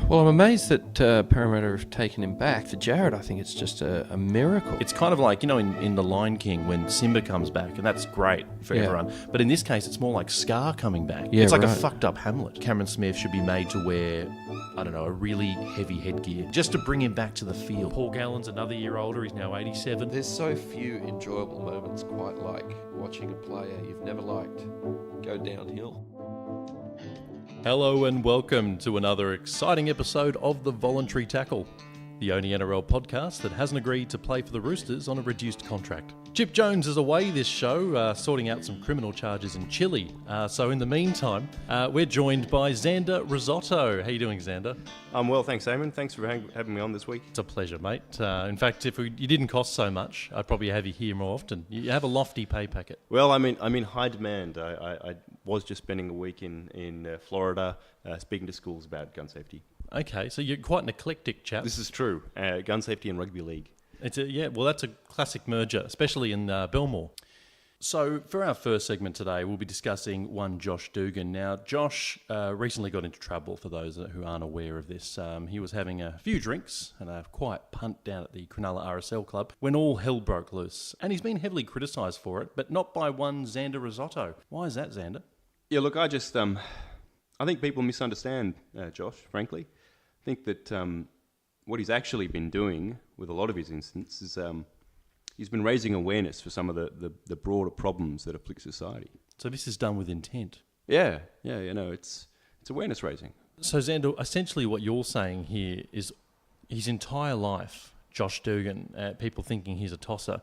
Well, I'm amazed that Parramatta have taken him back. For Jared, I think it's just a miracle. It's kind of like, in The Lion King when Simba comes back, and that's great for everyone. But in this case, it's more like Scar coming back. Yeah, it's like right. a fucked up Hamlet. Cameron Smith should be made to wear, I don't know, a really heavy headgear, just to bring him back to the field. Paul Gallen's another year older. He's now 87. There's so few enjoyable moments quite like watching a player you've never liked go downhill. Hello and welcome to another exciting episode of The Voluntary Tackle, the only NRL podcast that hasn't agreed to play for the Roosters on a reduced contract. Chip Jones is away this show, sorting out some criminal charges in Chile. So in the meantime, we're joined by Xander Risotto. How you doing, Xander? I'm well, thanks, Aimon. Thanks for having me on this week. It's a pleasure, mate. In fact, if you didn't cost so much, I'd probably have you here more often. You have a lofty pay packet. Well, I'm in high demand. I was just spending a week in Florida speaking to schools about gun safety. Okay, so you're quite an eclectic chap. This is true. Gun safety and rugby league. That's a classic merger, especially in Belmore. So for our first segment today, we'll be discussing one Josh Dugan. Now, Josh recently got into trouble, for those who aren't aware of this. He was having a few drinks and a quiet punt down at the Cronulla RSL club when all hell broke loose. And he's been heavily criticised for it, but not by one Xander Risotto. Why is that, Xander? Yeah, look, I think people misunderstand Josh, frankly. I think that what he's actually been doing with a lot of his instances is he's been raising awareness for some of the broader problems that afflict society. So this is done with intent? Yeah, it's awareness raising. So Xander, essentially what you're saying here is his entire life, Josh Dugan, people thinking he's a tosser,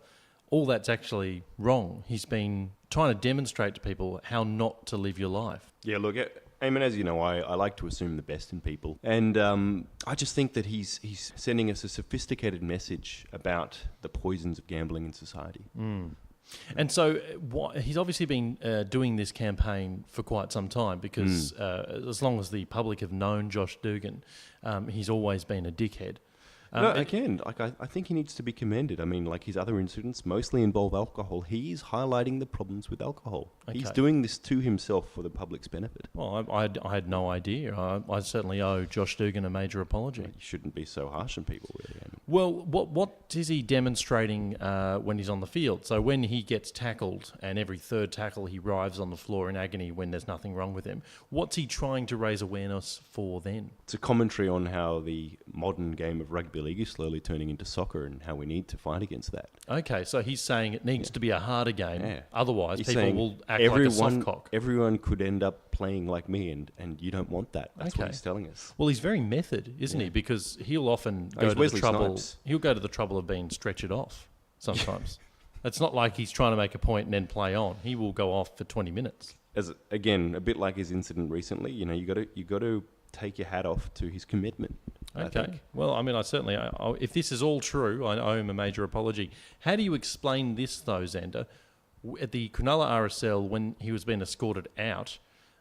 all that's actually wrong. He's been trying to demonstrate to people how not to live your life. Yeah, look, Aimon, as you know, I like to assume the best in people. And I just think that he's sending us a sophisticated message about the poisons of gambling in society. And so he's obviously been doing this campaign for quite some time because as long as the public have known Josh Dugan, he's always been a dickhead. I think he needs to be commended. I mean, like his other incidents mostly involve alcohol. He's highlighting the problems with alcohol. Okay. He's doing this to himself for the public's benefit. Well, I had no idea. I certainly owe Josh Dugan a major apology. You shouldn't be so harsh on people, really. Well, what is he demonstrating when he's on the field? So when he gets tackled and every third tackle he writhes on the floor in agony when there's nothing wrong with him, what's he trying to raise awareness for then? It's a commentary on how the modern game of rugby league is slowly turning into soccer and how we need to fight against that. Okay, so he's saying it needs to be a harder game. Yeah. Otherwise, he's people will act like a softcock. Everyone could end up playing like me, and you don't want that. That's what he's telling us. Well, he's very method, isn't he? Because he'll often go to the trouble. He'll go to the trouble of being stretchered off sometimes. It's not like he's trying to make a point and then play on. He will go off for 20 minutes. Again, a bit like his incident recently. You got to take your hat off to his commitment. Okay. Well, I mean, if this is all true, I owe him a major apology. How do you explain this, though, Xander? At the Cronulla RSL, when he was being escorted out,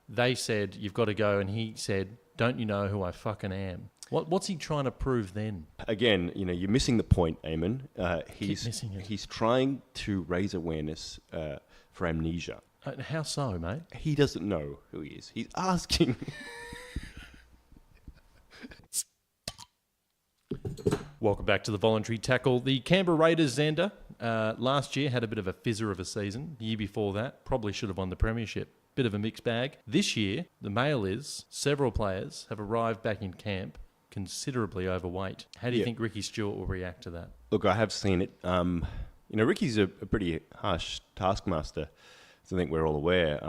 they said, you've got to go, and he said, don't you know who I fucking am? What's he trying to prove then? Again, you're missing the point, Aimon. Keep missing it. He's trying to raise awareness for amnesia. How so, mate? He doesn't know who he is. He's asking... Welcome back to the Voluntary Tackle. The Canberra Raiders, Xander, last year had a bit of a fizzer of a season. The year before that, probably should have won the premiership. Bit of a mixed bag. This year, the mail is several players have arrived back in camp considerably overweight. How do you think Ricky Stewart will react to that? Look, I have seen it. Ricky's a pretty harsh taskmaster, so I think we're all aware.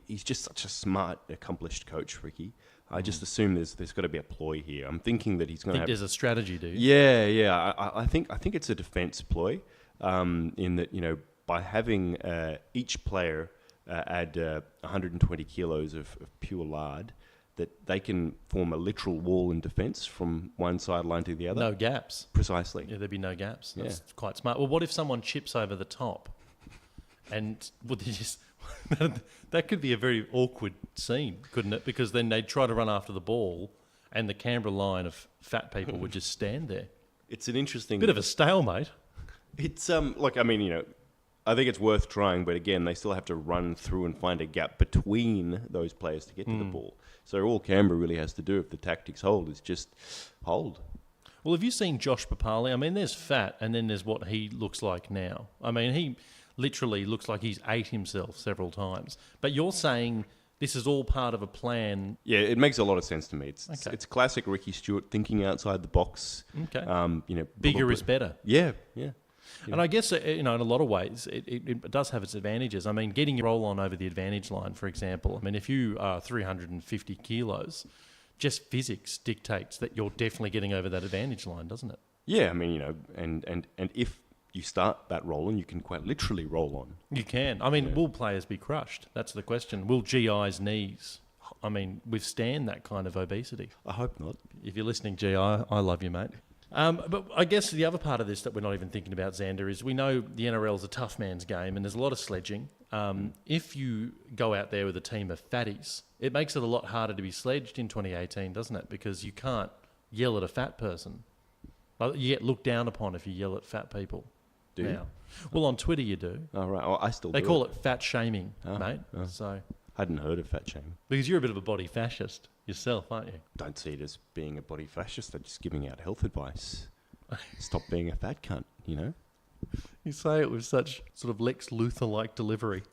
He's just such a smart, accomplished coach, Ricky. I just assume there's got to be a ploy here. I'm thinking that he's going to have... There's a strategy, do you? Yeah. I think it's a defence ploy, in that, by having each player add 120 kilos of pure lard, that they can form a literal wall in defence from one sideline to the other. No gaps. Precisely. Yeah, there'd be no gaps. That's quite smart. Well, what if someone chips over the top? And would they just... that could be a very awkward scene, couldn't it? Because then they'd try to run after the ball and the Canberra line of fat people would just stand there. It's an interesting... Bit of a stalemate. It's, look, I mean, I think it's worth trying, but again, they still have to run through and find a gap between those players to get to the ball. So all Canberra really has to do, if the tactics hold, is just hold. Well, have you seen Josh Papali? I mean, there's fat, and then there's what he looks like now. I mean, he literally looks like he's ate himself several times. But you're saying this is all part of a plan. Yeah, it makes a lot of sense to me. It's Okay. it's classic Ricky Stewart thinking outside the box. Okay. Bigger Bigger is better. Yeah. And I guess, in a lot of ways, it does have its advantages. I mean, getting your roll on over the advantage line, for example. I mean, if you are 350 kilos, just physics dictates that you're definitely getting over that advantage line, doesn't it? Yeah, I mean, and if you start that roll on, you can quite literally roll on. You can. I mean, will players be crushed? That's the question. Will GI's knees, withstand that kind of obesity? I hope not. If you're listening, GI, I love you, mate. But I guess the other part of this that we're not even thinking about, Xander, is we know the NRL is a tough man's game and there's a lot of sledging. If you go out there with a team of fatties, it makes it a lot harder to be sledged in 2018, doesn't it? Because you can't yell at a fat person. You get looked down upon if you yell at fat people. Do you? Now. Well, on Twitter you do. Oh, right. Oh, I still They do call it fat shaming, mate. Oh. So Hadn't heard of fat shaming. because you're a bit of a body fascist yourself, aren't you? Don't see it as being a body fascist. They're just giving out health advice. Stop being a fat cunt, you know? You say it with such sort of Lex Luthor-like delivery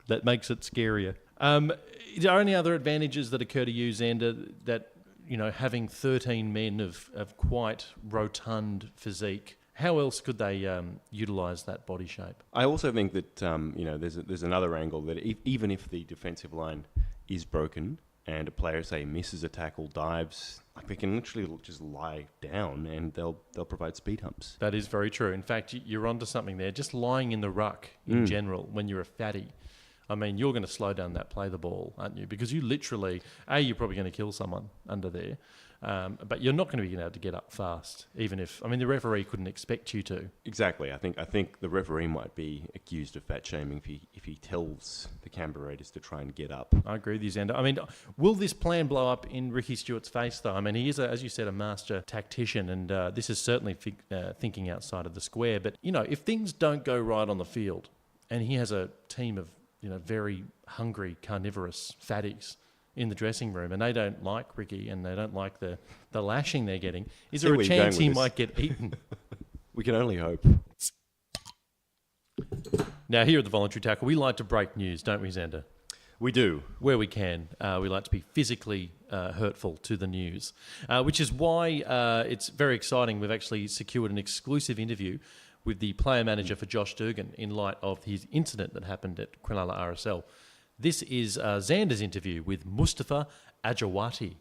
that makes it scarier. Are there any other advantages that occur to you, Xander, that, having 13 men of quite rotund physique, how else could they utilise that body shape? I also think that, there's another angle that even if the defensive line is broken and a player, say, misses a tackle, dives, like they can literally just lie down and they'll provide speed humps. That is very true. In fact, you're onto something there. Just lying in the ruck in general, when you're a fatty, I mean, you're going to slow down that play the ball, aren't you? Because you literally, you're probably going to kill someone under there, but you're not going to be able to get up fast, even if, the referee couldn't expect you to. Exactly. I think the referee might be accused of fat shaming if he tells the Canberra Raiders to try and get up. I agree with you, Xander. Will this plan blow up in Ricky Stewart's face, though? He is, as you said, a master tactician, and this is certainly thinking outside of the square. But, if things don't go right on the field, and he has a team of, very hungry, carnivorous fatties in the dressing room, and they don't like Ricky, and they don't like the lashing they're getting, is there a chance he might get eaten? We can only hope. Now, here at the Voluntary Tackle, we like to break news, don't we, Xander? We do. Where we can. We like to be physically hurtful to the news, which is why it's very exciting. We've actually secured an exclusive interview with the player manager for Josh Dugan in light of his incident that happened at Cronulla RSL. This is Xander's interview with Mustafa Ajawati.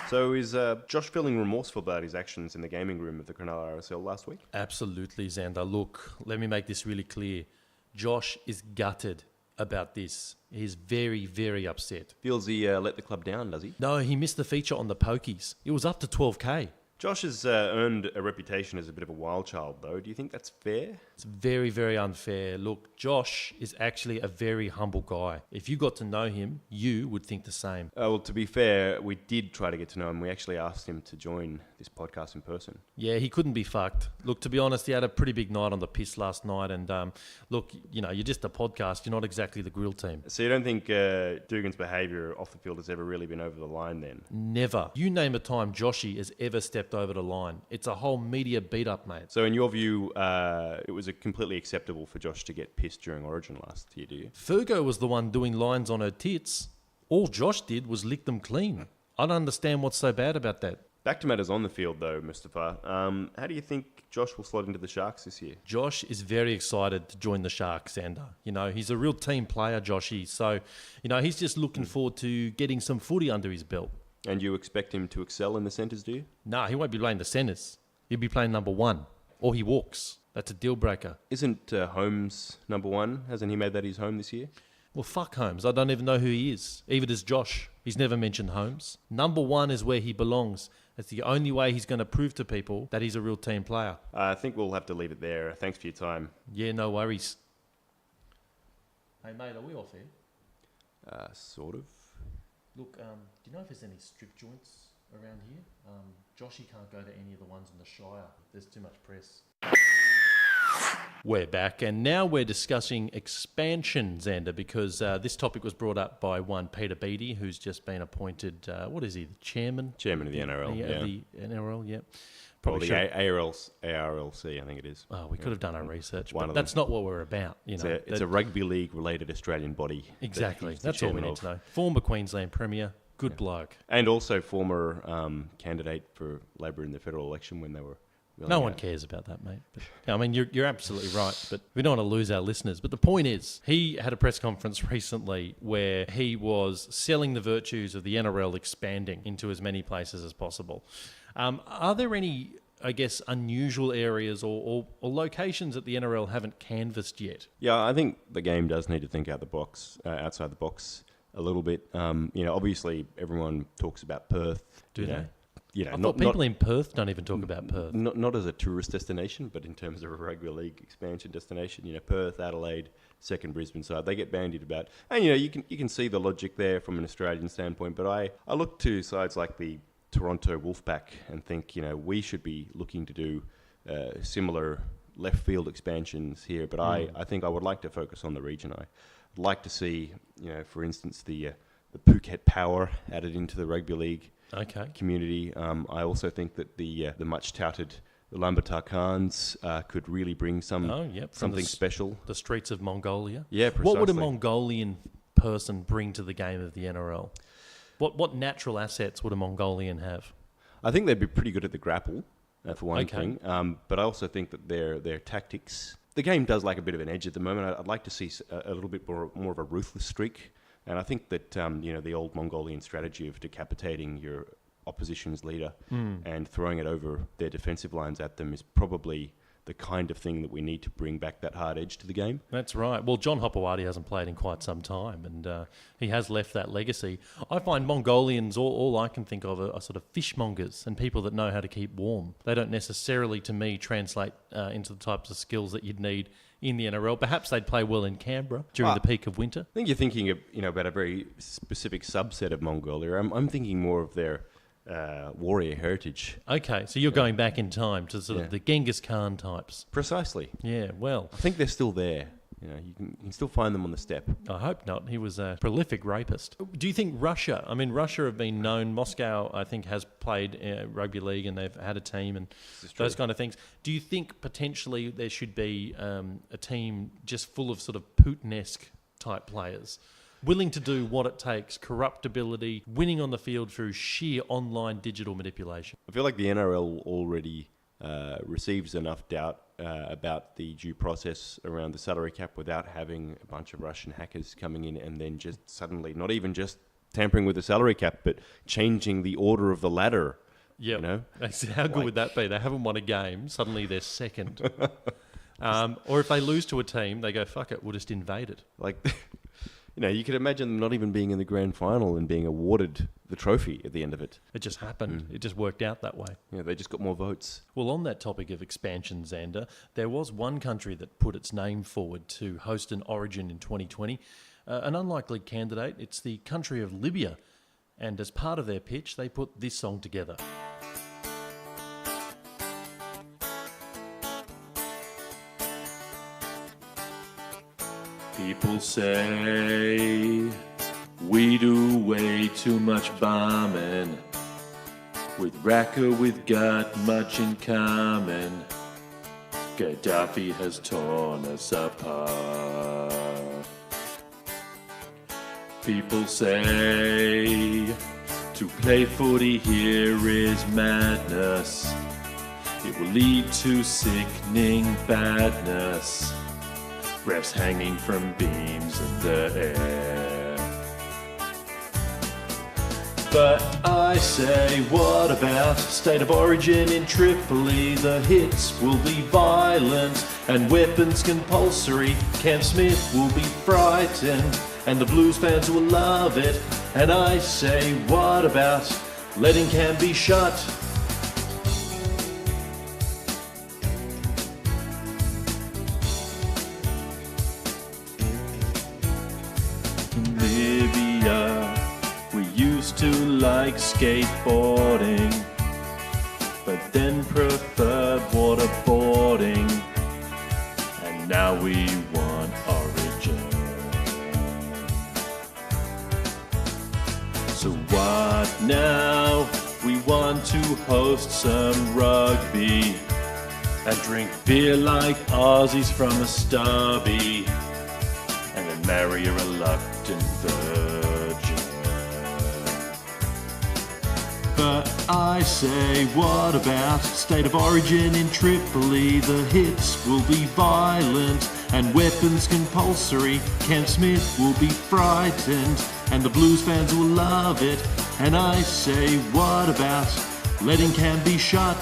So is Josh feeling remorseful about his actions in the gaming room of the Cronulla RSL last week? Absolutely, Xander. Look, let me make this really clear. Josh is gutted about this. He's very, very upset. Feels he let the club down, does he? No, he missed the feature on the pokies. It was up to 12K. Josh has earned a reputation as a bit of a wild child, though. Do you think that's fair? It's very, very unfair. Look, Josh is actually a very humble guy. If you got to know him, you would think the same. Well, to be fair, we did try to get to know him. We actually asked him to join this podcast in person. Yeah, he couldn't be fucked. Look, to be honest, he had a pretty big night on the piss last night. And look, you're just a podcast. You're not exactly the grill team. So you don't think Dugan's behaviour off the field has ever really been over the line then? Never. You name a time Joshy has ever stepped over the line. It's a whole media beat-up, mate. So in your view, it was completely acceptable for Josh to get pissed during Origin last year, do you? Fergo was the one doing lines on her tits. All Josh did was lick them clean. I don't understand what's so bad about that. Back to matters on the field, though, Mustafa. How do you think Josh will slot into the Sharks this year? Josh is very excited to join the Sharks, Xander. He's a real team player, Joshy. So, he's just looking forward to getting some footy under his belt. And you expect him to excel in the centres, do you? No, he won't be playing the centres. He'll be playing number one. Or he walks. That's a deal breaker. Isn't Holmes number one? Hasn't he made that his home this year? Well, fuck Holmes. I don't even know who he is. Even does Josh. He's never mentioned Holmes. Number one is where he belongs. It's the only way he's going to prove to people that he's a real team player. I think we'll have to leave it there. Thanks for your time. Yeah, no worries. Hey, mate, are we off here? Sort of. Look, do you know if there's any strip joints around here? Joshy can't go to any of the ones in the Shire. There's too much press. We're back, and now we're discussing expansion, Xander, because this topic was brought up by one Peter Beattie, who's just been appointed, what is he, the chairman? Chairman of the NRL, yeah. The NRL, yeah. Or the ARLC, I think it is. Oh, we could have done our research, One but of that's not what we're about. You know, it's a rugby league-related Australian body. Exactly, that that's all we need to know. Former Queensland Premier, good bloke. And also former candidate for Labor in the federal election when they were... No one cares about that, mate. But, I mean, you're absolutely right, but we don't want to lose our listeners. But the point is, he had a press conference recently where he was selling the virtues of the NRL expanding into as many places as possible. Are there any, I guess, unusual areas or locations that the NRL haven't canvassed yet? Yeah, I think the game does need to think outside the box a little bit. Obviously, everyone talks about Perth. Do they? I thought people in Perth don't even talk about Perth. Not as a tourist destination, but in terms of a rugby league expansion destination. Perth, Adelaide, second Brisbane side, they get bandied about. And you can see the logic there from an Australian standpoint. But I look to sides like the Toronto Wolfpack and think we should be looking to do similar left field expansions here. But I think I would like to focus on the region. I'd like to see for instance the Phuket Power added into the rugby league. Okay. Community. I also think that the much touted Ulaanbaatar Khans could really bring something special. The streets of Mongolia. Yeah, precisely. What would a Mongolian person bring to the game of the NRL? What natural assets would a Mongolian have? I think they'd be pretty good at the grapple, for one thing. But I also think that their tactics. The game does lack a bit of an edge at the moment. I'd like to see a little bit more of a ruthless streak. And I think that the old Mongolian strategy of decapitating your opposition's leader and throwing it over their defensive lines at them is probably the kind of thing that we need to bring back that hard edge to the game. That's right. Well, John Hopewadi hasn't played in quite some time, and he has left that legacy. I find Mongolians, all I can think of are sort of fishmongers and people that know how to keep warm. They don't necessarily, to me, translate into the types of skills that you'd need in the NRL. Perhaps they'd play well in Canberra during the peak of winter. I think you're thinking of, about a very specific subset of Mongolia. I'm thinking more of their warrior heritage. Okay, so you're going back in time to sort of the Genghis Khan types. Precisely. Yeah, well. I think they're still there. You can still find them on the steppe. I hope not. He was a prolific rapist. Do you think Russia, Russia have been known, Moscow, I think, has played rugby league and they've had a team and those kind of things. Do you think potentially there should be a team just full of sort of Putin-esque type players, willing to do what it takes, corruptibility, winning on the field through sheer online digital manipulation? I feel like the NRL already receives enough doubt about the due process around the salary cap without having a bunch of Russian hackers coming in and then just suddenly, not even just tampering with the salary cap, but changing the order of the ladder. Yeah, how good would that be? They haven't won a game, suddenly they're second. Or if they lose to a team, they go, fuck it, we'll just invade it. You could imagine them not even being in the grand final and being awarded the trophy at the end of it. It just happened. It just worked out that way. Yeah, they just got more votes. Well, on that topic of expansion, Xander, there was one country that put its name forward to host an Origin in 2020. An unlikely candidate. It's the country of Libya. And as part of their pitch, they put this song together. People say we do way too much bombing. With Raqqa, we've got much in common. Gaddafi has torn us apart. People say to play footy here is madness. It will lead to sickening badness. Refs hanging from beams in the air. But I say, what about State of Origin in Tripoli? The hits will be violent and weapons compulsory. Cam Smith will be frightened and the Blues fans will love it. And I say, what about letting Cam be shut? Like skateboarding, but then preferred waterboarding. Now we want Origin. So what now? We want to host some rugby and drink beer like Aussies from a stubby, and then marry a reluctant virgin. But I say, what about State of Origin in Tripoli? The hits will be violent and weapons compulsory. Cam Smith will be frightened and the Blues fans will love it. And I say, what about letting Cam be shot?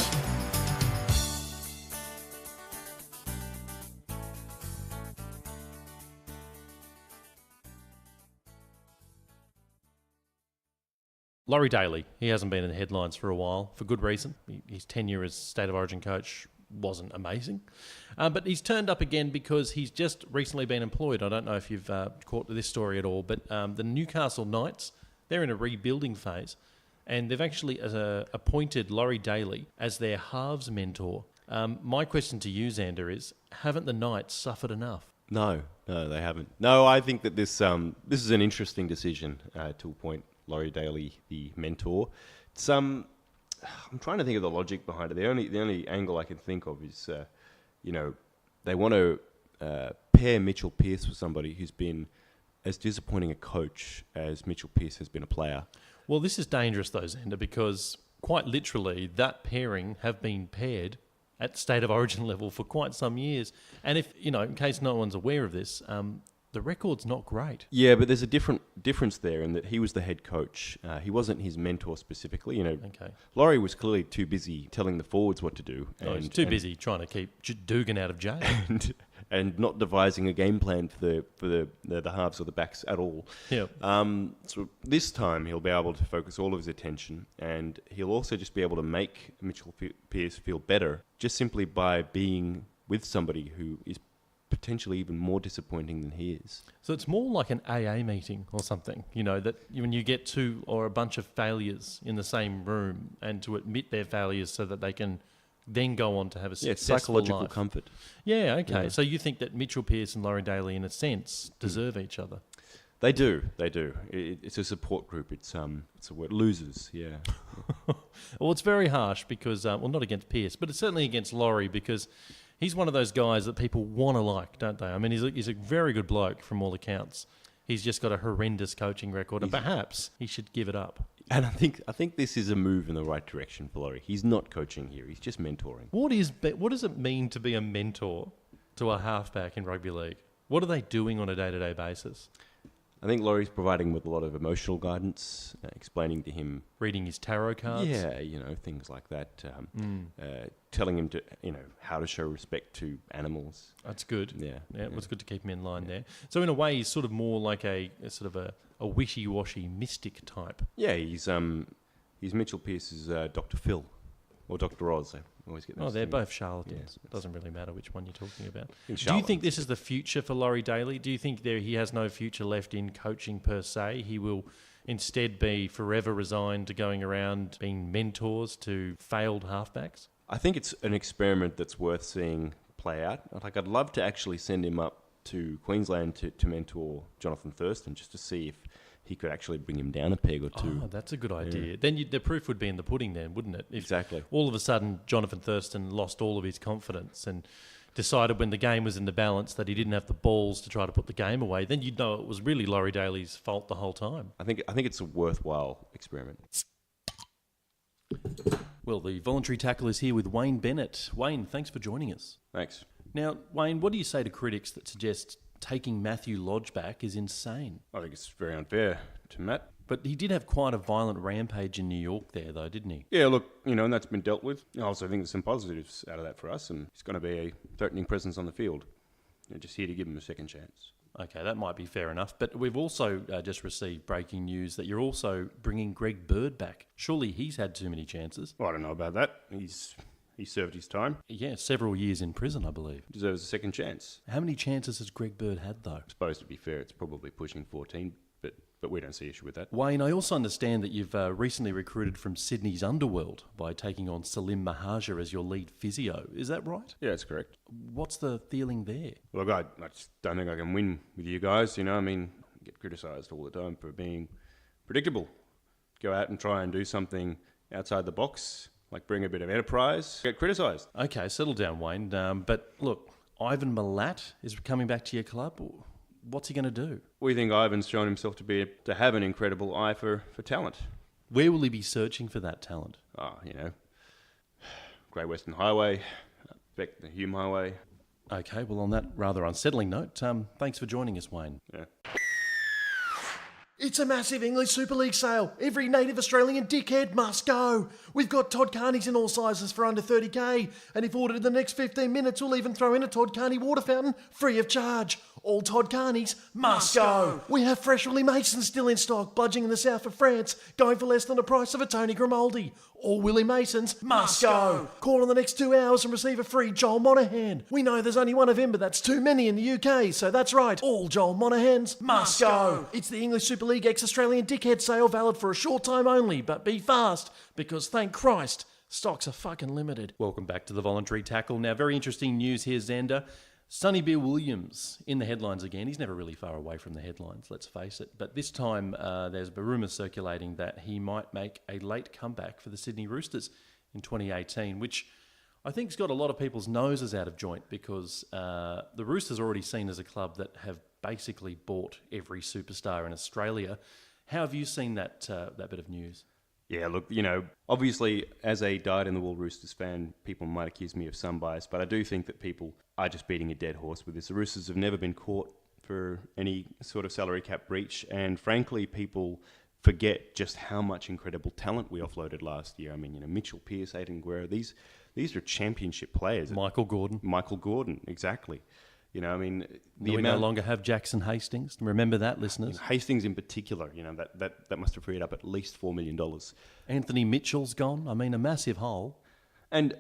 Laurie Daly, he hasn't been in the headlines for a while, for good reason. His tenure as State of Origin coach wasn't amazing. But he's turned up again because he's just recently been employed. I don't know if you've caught this story at all, but the Newcastle Knights, they're in a rebuilding phase, and they've actually appointed Laurie Daly as their halves mentor. My question to you, Xander, is haven't the Knights suffered enough? No, they haven't. No, I think that this is an interesting decision to appoint Laurie Daly, the mentor. It's I'm trying to think of the logic behind it. The only angle I can think of is, they want to pair Mitchell Pearce with somebody who's been as disappointing a coach as Mitchell Pearce has been a player. Well, this is dangerous though, Xander, because quite literally that pairing have been paired at State of Origin level for quite some years. And if, in case no one's aware of this, the record's not great. Yeah, but there's a difference there in that he was the head coach. He wasn't his mentor specifically. Okay. Laurie was clearly too busy telling the forwards what to do. He's too busy trying to keep Dugan out of jail. And not devising a game plan for the halves or the backs at all. Yeah. So this time he'll be able to focus all of his attention, and he'll also just be able to make Mitchell Pearce feel better just simply by being with somebody who is potentially even more disappointing than he is. So it's more like an AA meeting or something, that when you get two or a bunch of failures in the same room and to admit their failures so that they can then go on to have a successful psychological life. comfort. Yeah, okay. Yeah. So you think that Mitchell Pearce and Laurie Daly, in a sense, deserve each other? They do. It's a support group. It's a word. Losers, yeah. Well, it's very harsh because, not against Pearce, but it's certainly against Laurie because he's one of those guys that people want to like, don't they? I mean, he's a very good bloke from all accounts. He's just got a horrendous coaching record, and perhaps he should give it up. And I think this is a move in the right direction for Laurie. He's not coaching here. He's just mentoring. What does it mean to be a mentor to a halfback in rugby league? What are they doing on a day-to-day basis? I think Laurie's providing with a lot of emotional guidance, explaining to him... Reading his tarot cards? Yeah, things like that. Telling him to, how to show respect to animals. That's good. Yeah. It was good to keep him in line there. So in a way, he's sort of more like a wishy-washy mystic type. Yeah, he's Mitchell Pearce's Dr. Phil. Or Dr. Oz. I always get those they're things. both charlatans. Yeah, it doesn't really matter which one you're talking about. Do you charlatans. think this is the future for Laurie Daly? Do you think he has no future left in coaching per se? He will instead be forever resigned to going around being mentors to failed halfbacks? I think it's an experiment that's worth seeing play out. I'd love to actually send him up to Queensland to mentor Jonathan Thurston just to see if he could actually bring him down a peg or two. Oh, that's a good idea. Then the proof would be in the pudding then, wouldn't it? If exactly. All of a sudden, Jonathan Thurston lost all of his confidence and decided when the game was in the balance that he didn't have the balls to try to put the game away, then you'd know it was really Laurie Daly's fault the whole time. I think it's a worthwhile experiment. Well, the voluntary tackle is here with Wayne Bennett. Wayne, thanks for joining us. Thanks. Now, Wayne, what do you say to critics that suggest taking Matthew Lodge back is insane? I think it's very unfair to Matt. But he did have quite a violent rampage in New York there, though, didn't he? Yeah, look, and that's been dealt with. I also think there's some positives out of that for us, and he's going to be a threatening presence on the field. Just here to give him a second chance. Okay, that might be fair enough. But we've also just received breaking news that you're also bringing Greg Bird back. Surely he's had too many chances. Well, I don't know about that. He served his time. Yeah, several years in prison, I believe. Deserves a second chance. How many chances has Greg Bird had, though? I suppose, to be fair, it's probably pushing 14, but but we don't see issue with that. Wayne, I also understand that you've recently recruited from Sydney's underworld by taking on Salim Mahaja as your lead physio. Is that right? Yeah, that's correct. What's the feeling there? Look, I just don't think I can win with you guys. I get criticised all the time for being predictable. Go out and try and do something outside the box, like bring a bit of enterprise, get criticised. Okay, settle down, Wayne. But look, Ivan Milat is coming back to your club. What's he going to do? We think Ivan's shown himself to have an incredible eye for talent. Where will he be searching for that talent? Great Western Highway, the Hume Highway. Okay, well, on that rather unsettling note, thanks for joining us, Wayne. Yeah. It's a massive English Super League sale. Every native Australian dickhead must go. We've got Todd Carneys in all sizes for under 30k, and if ordered in the next 15 minutes, we'll even throw in a Todd Carney water fountain free of charge. All Todd Carneys must go. We have fresh Willie Masons still in stock, bludging in the south of France, going for less than the price of a Tony Grimaldi. All Willie Masons must go. Call in the next 2 hours and receive a free Joel Monahan. We know there's only one of him, but that's too many in the UK, so that's right. All Joel Monahans must go. It's the English Super League ex-Australian dickhead sale, valid for a short time only, but be fast, because thank Christ, stocks are fucking limited. Welcome back to the Voluntary Tackle. Now, very interesting news here, Xander. Sonny Bill Williams in the headlines again. He's never really far away from the headlines, let's face it. But this time there's rumours circulating that he might make a late comeback for the Sydney Roosters in 2018, which I think has got a lot of people's noses out of joint because the Roosters are already seen as a club that have basically bought every superstar in Australia. How have you seen that bit of news? Yeah, look, obviously, as a dyed-in-the-wool Roosters fan, people might accuse me of some bias, but I do think that people are just beating a dead horse with this. The Roosters have never been caught for any sort of salary cap breach, and frankly, people forget just how much incredible talent we offloaded last year. I mean, Mitchell Pearce, Aiden Guerrero, these are championship players. Michael Gordon, exactly. We no longer have Jackson Hastings. Remember that, listeners. Hastings in particular, that must have freed up at least $4 million. Anthony Mitchell's gone. I mean, a massive hole. And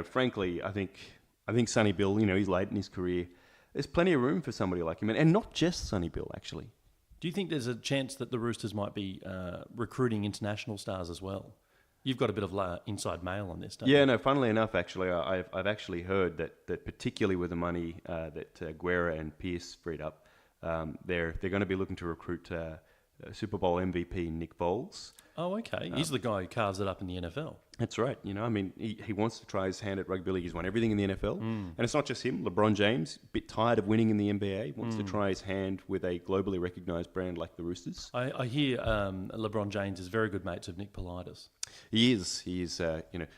frankly, I think Sonny Bill, he's late in his career. There's plenty of room for somebody like him, and not just Sonny Bill, actually. Do you think there's a chance that the Roosters might be recruiting international stars as well? You've got a bit of inside mail on this, don't you? Yeah, no, funnily enough, actually, I've actually heard that particularly with the money that Guerra and Pearce freed up, they're going to be looking to recruit Super Bowl MVP Nick Foles. Oh, okay. He's the guy who carves it up in the NFL. That's right. He wants to try his hand at rugby league. He's won everything in the NFL. And it's not just him. LeBron James, a bit tired of winning in the NBA, wants to try his hand with a globally recognised brand like the Roosters. I hear LeBron James is very good mates with Nick Politis. He is.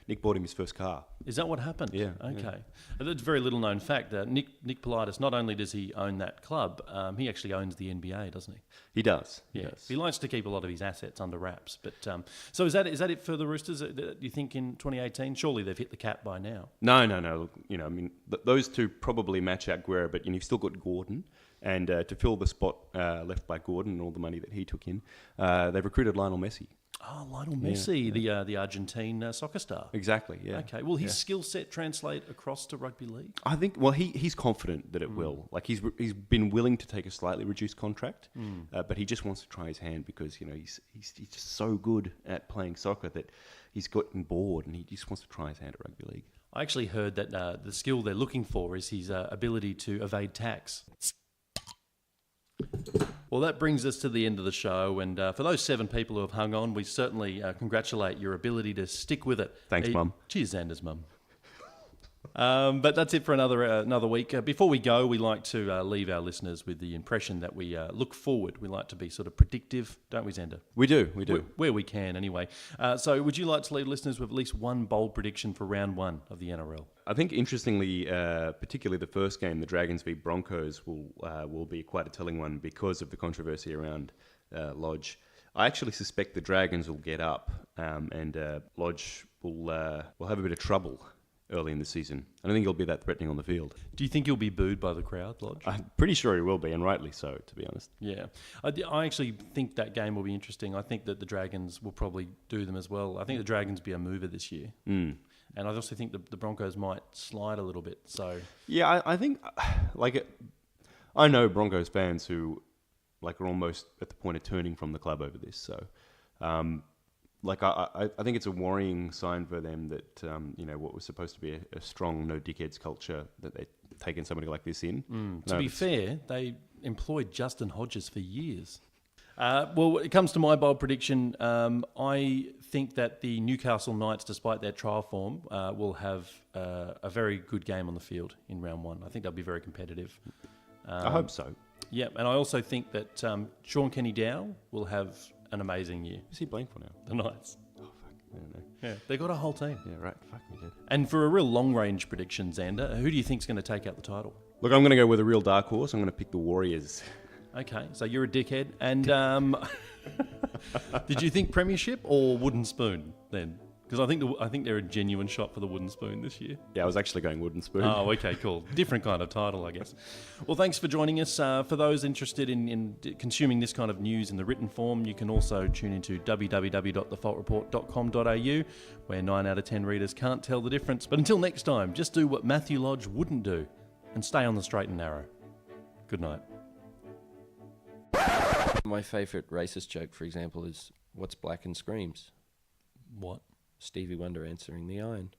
Nick bought him his first car. Is that what happened? Yeah. Okay. Yeah. That's a very little known fact. Nick Politis, not only does he own that club, he actually owns the NBA, doesn't he? He does. Yeah. He likes to keep a lot of his assets under wraps. But so is that it for the Roosters? Do you think in 2018? Surely they've hit the cap by now. No. Look, those two probably match out Guerra, but you've still got Gordon. And to fill the spot left by Gordon and all the money that he took in, they've recruited Lionel Messi. Oh, Lionel Messi, the Argentine soccer star. Exactly, yeah. Okay, will his skill set translate across to rugby league? I think, he's confident that it will. Like, he's been willing to take a slightly reduced contract, but he just wants to try his hand because, he's just so good at playing soccer that he's gotten bored and he just wants to try his hand at rugby league. I actually heard that the skill they're looking for is his ability to evade tax. Well, that brings us to the end of the show, and for those 7 people who have hung on, we certainly congratulate your ability to stick with it. Thanks, Mum. Cheers, Xander's mum. But that's it for another week. Before we go, we like to leave our listeners with the impression that we look forward. We like to be sort of predictive, don't we, Xander? We do. Where we can, anyway. So would you like to leave listeners with at least one bold prediction for round 1 of the NRL? I think, interestingly, particularly the first game, the Dragons v Broncos, will be quite a telling one because of the controversy around Lodge. I actually suspect the Dragons will get up and Lodge will have a bit of trouble early in the season. I don't think he'll be that threatening on the field. Do you think he'll be booed by the crowd, Lodge? I'm pretty sure he will be, and rightly so, to be honest. Yeah. I actually think that game will be interesting. I think that the Dragons will probably do them as well. I think the Dragons will be a mover this year. And I also think the Broncos might slide a little bit. So yeah, I think, I know Broncos fans who are almost at the point of turning from the club over this. So, I think it's a worrying sign for them that what was supposed to be a strong no dickheads culture, that they're taking somebody like this in. To be fair, they employed Justin Hodges for years. When it comes to my bold prediction, I think that the Newcastle Knights, despite their trial form, will have a very good game on the field in round one. I think they'll be very competitive. I hope so. Yeah, and I also think that Sean Kenny-Dow will have an amazing year. Who's he playing for now? The Knights. Oh, fuck. I don't know. Yeah, they got a whole team. Yeah, right. Fuck me, dude. And for a real long-range prediction, Xander, who do you think's going to take out the title? Look, I'm going to go with a real dark horse. I'm going to pick the Warriors. Okay, so you're a dickhead. And did you think Premiership or Wooden Spoon then? Because I think they're a genuine shot for the Wooden Spoon this year. Yeah, I was actually going Wooden Spoon. Oh, okay, cool. Different kind of title, I guess. Well, thanks for joining us. For those interested in consuming this kind of news in the written form, you can also tune into www.thefaultreport.com.au, where 9 out of 10 readers can't tell the difference. But until next time, just do what Matthew Lodge wouldn't do and stay on the straight and narrow. Good night. My favourite racist joke, for example, is what's black and screams? What? Stevie Wonder answering the iron.